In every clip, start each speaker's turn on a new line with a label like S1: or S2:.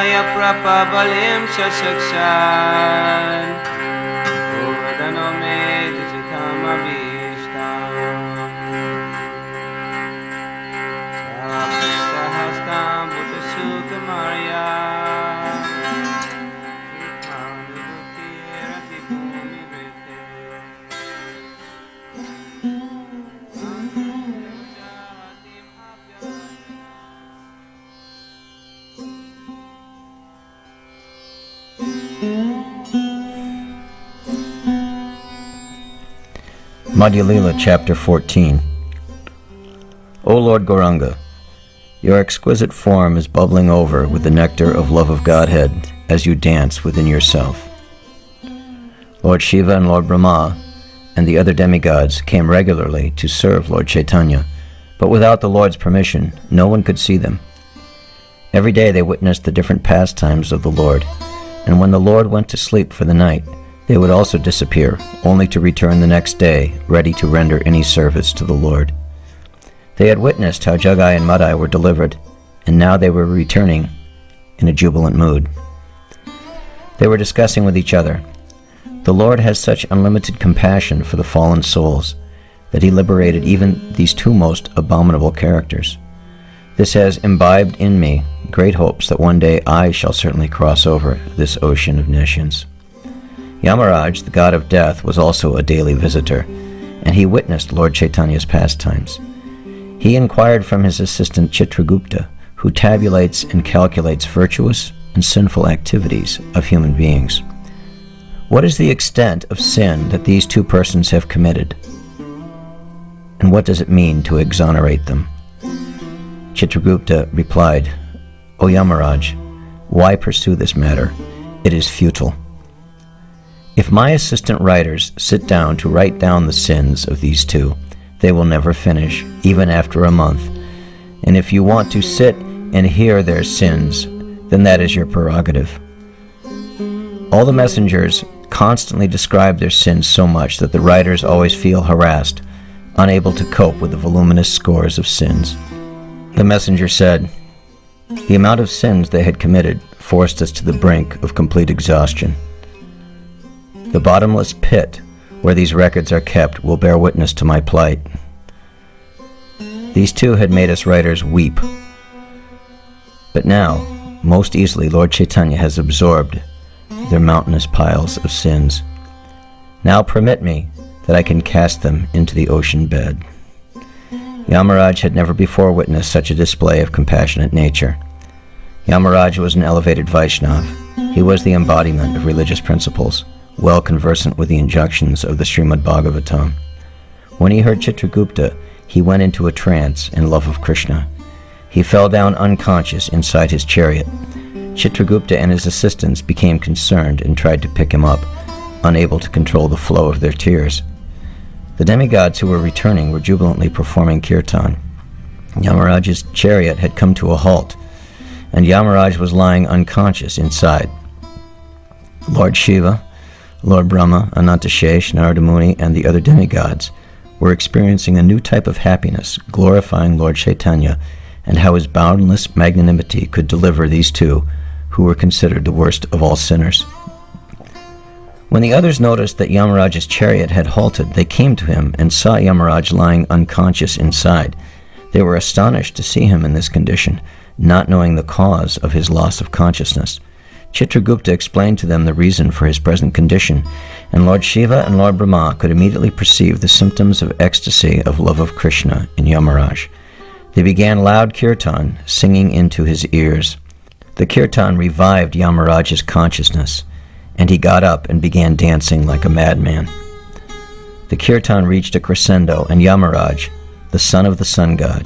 S1: Chaitanya Prabhalim Shasakshan Govardhano Med Chitam Abhishtam Saptahastam Buddha Sukha Maria
S2: Madhya Lila, Chapter 14. O Lord Gauranga, your exquisite form is bubbling over with the nectar of love of Godhead as you dance within yourself. Lord Shiva and Lord Brahma and the other demigods came regularly to serve Lord Chaitanya, but without the Lord's permission, no one could see them. Every day they witnessed the different pastimes of the Lord, and when the Lord went to sleep for the night, they would also disappear, only to return the next day, ready to render any service to the Lord. They had witnessed how Jagai and Madhya were delivered, and now they were returning in a jubilant mood. They were discussing with each other, "The Lord has such unlimited compassion for the fallen souls that he liberated even these two most abominable characters. This has imbibed in me great hopes that one day I shall certainly cross over this ocean of nescience." Yamaraj, the god of death, was also a daily visitor, and he witnessed Lord Chaitanya's pastimes. He inquired from his assistant Chitragupta, who tabulates and calculates virtuous and sinful activities of human beings, "What is the extent of sin that these two persons have committed? And what does it mean to exonerate them?" Chitragupta replied, "O Yamaraj, why pursue this matter? It is futile. If my assistant writers sit down to write down the sins of these two, they will never finish, even after a month. And if you want to sit and hear their sins, then that is your prerogative." All the messengers constantly describe their sins so much that the writers always feel harassed, unable to cope with the voluminous scores of sins. The messenger said, "The amount of sins they had committed forced us to the brink of complete exhaustion. The bottomless pit where these records are kept will bear witness to my plight." These two had made us writers weep. But now, most easily, Lord Chaitanya has absorbed their mountainous piles of sins. Now permit me that I can cast them into the ocean bed. Yamaraj had never before witnessed such a display of compassionate nature. Yamaraj was an elevated Vaishnava. He was the embodiment of religious principles, well conversant with the injunctions of the Srimad Bhagavatam. When he heard Chitragupta, he went into a trance in love of Krishna. He fell down unconscious inside his chariot. Chitragupta and his assistants became concerned and tried to pick him up, unable to control the flow of their tears. The demigods who were returning were jubilantly performing kirtan. Yamaraj's chariot had come to a halt, and Yamaraj was lying unconscious inside. Lord Shiva, Lord Brahma, Anantashesh, Narada Muni, and the other demigods were experiencing a new type of happiness, glorifying Lord Chaitanya and how his boundless magnanimity could deliver these two, who were considered the worst of all sinners. When the others noticed that Yamaraj's chariot had halted, they came to him and saw Yamaraj lying unconscious inside. They were astonished to see him in this condition, not knowing the cause of his loss of consciousness. Chitragupta explained to them the reason for his present condition, and Lord Shiva and Lord Brahma could immediately perceive the symptoms of ecstasy of love of Krishna in Yamaraj. They began loud kirtan, singing into his ears. The kirtan revived Yamaraj's consciousness, and he got up and began dancing like a madman. The kirtan reached a crescendo, and Yamaraj, the son of the sun god,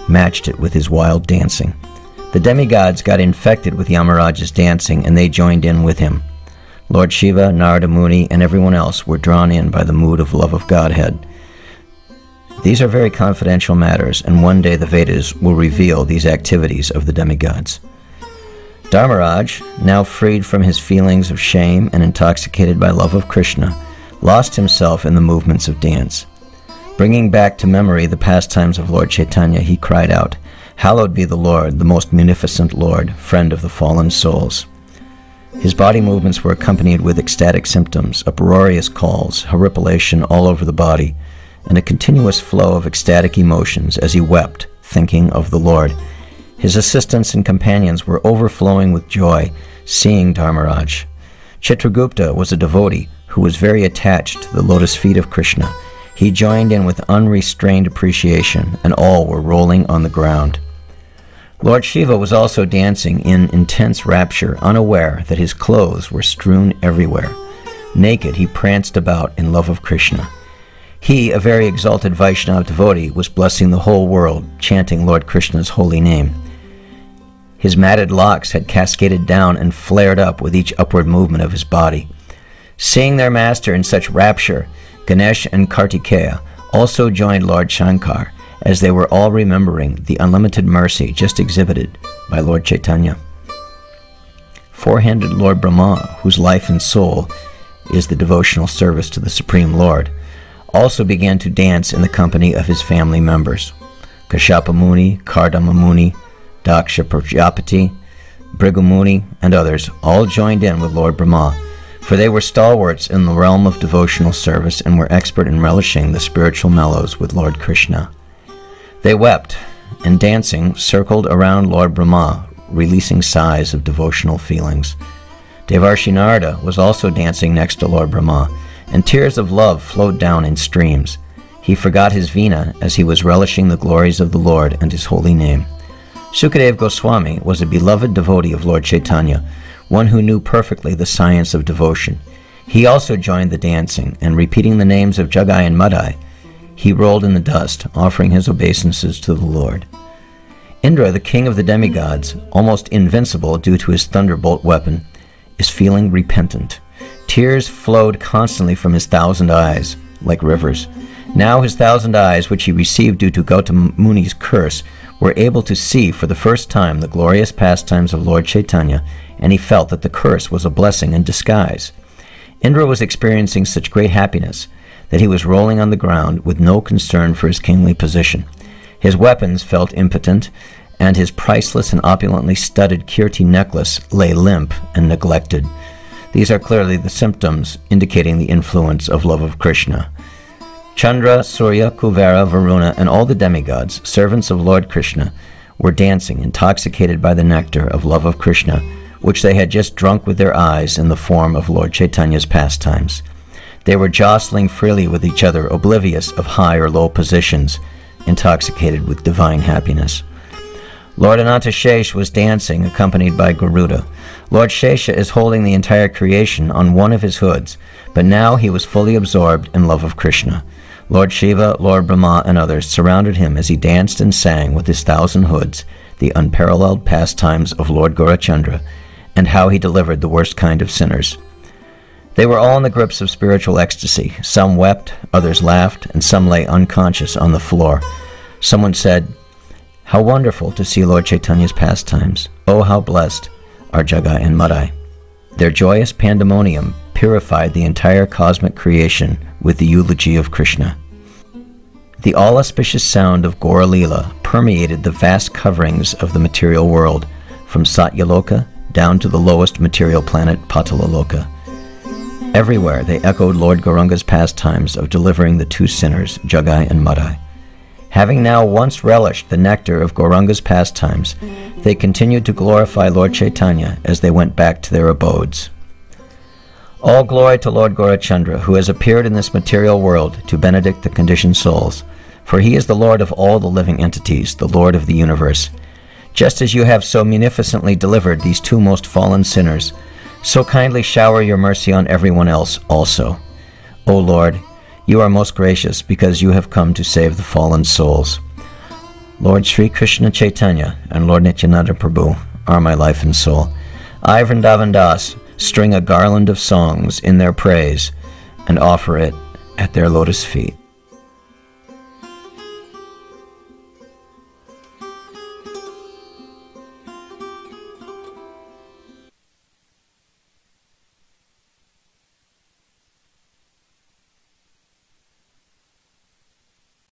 S2: matched it with his wild dancing. The demigods got infected with Yamaraj's dancing, and they joined in with him. Lord Shiva, Narada Muni, and everyone else were drawn in by the mood of love of Godhead. These are very confidential matters, and one day the Vedas will reveal these activities of the demigods. Dharmaraj, now freed from his feelings of shame and intoxicated by love of Krishna, lost himself in the movements of dance. Bringing back to memory the pastimes of Lord Chaitanya, he cried out, Hallowed be the Lord, the most munificent Lord, friend of the fallen souls. His body movements were accompanied with ecstatic symptoms, uproarious calls, horripilation all over the body, and a continuous flow of ecstatic emotions as he wept, thinking of the Lord. His assistants and companions were overflowing with joy, seeing Dharmaraj. Chitragupta was a devotee who was very attached to the lotus feet of Krishna. He joined in with unrestrained appreciation, and all were rolling on the ground. Lord Shiva was also dancing in intense rapture, unaware that his clothes were strewn everywhere. Naked, he pranced about in love of Krishna. He, a very exalted Vaishnava devotee, was blessing the whole world, chanting Lord Krishna's holy name. His matted locks had cascaded down and flared up with each upward movement of his body. Seeing their master in such rapture, Ganesh and Kartikeya also joined Lord Shankar, as they were all remembering the unlimited mercy just exhibited by Lord Chaitanya. Four-handed Lord Brahma, whose life and soul is the devotional service to the Supreme Lord, also began to dance in the company of his family members. Kashyapa Muni, Kardama Muni, Daksha Prajapati, Bhrigu Muni, and others all joined in with Lord Brahma, for they were stalwarts in the realm of devotional service and were expert in relishing the spiritual mellows with Lord Krishna. They wept, and dancing circled around Lord Brahma, releasing sighs of devotional feelings. Devarshi Narada was also dancing next to Lord Brahma, and tears of love flowed down in streams. He forgot his veena as he was relishing the glories of the Lord and his holy name. Sukadeva Goswami was a beloved devotee of Lord Chaitanya, one who knew perfectly the science of devotion. He also joined the dancing, and repeating the names of Jagai and Madhya, he rolled in the dust, offering his obeisances to the Lord. Indra, the king of the demigods, almost invincible due to his thunderbolt weapon, is feeling repentant. Tears flowed constantly from his 1,000 eyes, like rivers. Now his 1,000 eyes, which he received due to Gautama Muni's curse, were able to see for the first time the glorious pastimes of Lord Chaitanya, and he felt that the curse was a blessing in disguise. Indra was experiencing such great happiness that he was rolling on the ground with no concern for his kingly position. His weapons felt impotent, and his priceless and opulently studded Kirti necklace lay limp and neglected. These are clearly the symptoms indicating the influence of love of Krishna. Chandra, Surya, Kuvera, Varuna, and all the demigods, servants of Lord Krishna, were dancing, intoxicated by the nectar of love of Krishna, which they had just drunk with their eyes in the form of Lord Chaitanya's pastimes. They were jostling freely with each other, oblivious of high or low positions, intoxicated with divine happiness. Lord Anantashesh was dancing, accompanied by Garuda. Lord Shesha is holding the entire creation on one of his hoods, but now he was fully absorbed in love of Krishna. Lord Shiva, Lord Brahma, and others surrounded him as he danced and sang with his 1,000 hoods the unparalleled pastimes of Lord Gaurachandra, and how he delivered the worst kind of sinners. They were all in the grips of spiritual ecstasy. Some wept, others laughed, and some lay unconscious on the floor. Someone said, "How wonderful to see Lord Chaitanya's pastimes. Oh, how blessed are Jagai and Madhya." Their joyous pandemonium purified the entire cosmic creation with the eulogy of Krishna. The all-auspicious sound of Gaura Leela permeated the vast coverings of the material world, from Satyaloka down to the lowest material planet, Patalaloka. Everywhere they echoed Lord Gauranga's pastimes of delivering the two sinners, Jagai and Madhya. Having now once relished the nectar of Gauranga's pastimes, they continued to glorify Lord Chaitanya as they went back to their abodes. All glory to Lord Gaurachandra, who has appeared in this material world to benedict the conditioned souls, for he is the Lord of all the living entities, the Lord of the universe. Just as you have so munificently delivered these two most fallen sinners, so kindly shower your mercy on everyone else also. O Lord, you are most gracious because you have come to save the fallen souls. Lord Sri Krishna Chaitanya and Lord Nityananda Prabhu are my life and soul. I, Vrindavan Das, string a garland of songs in their praise and offer it at their lotus feet.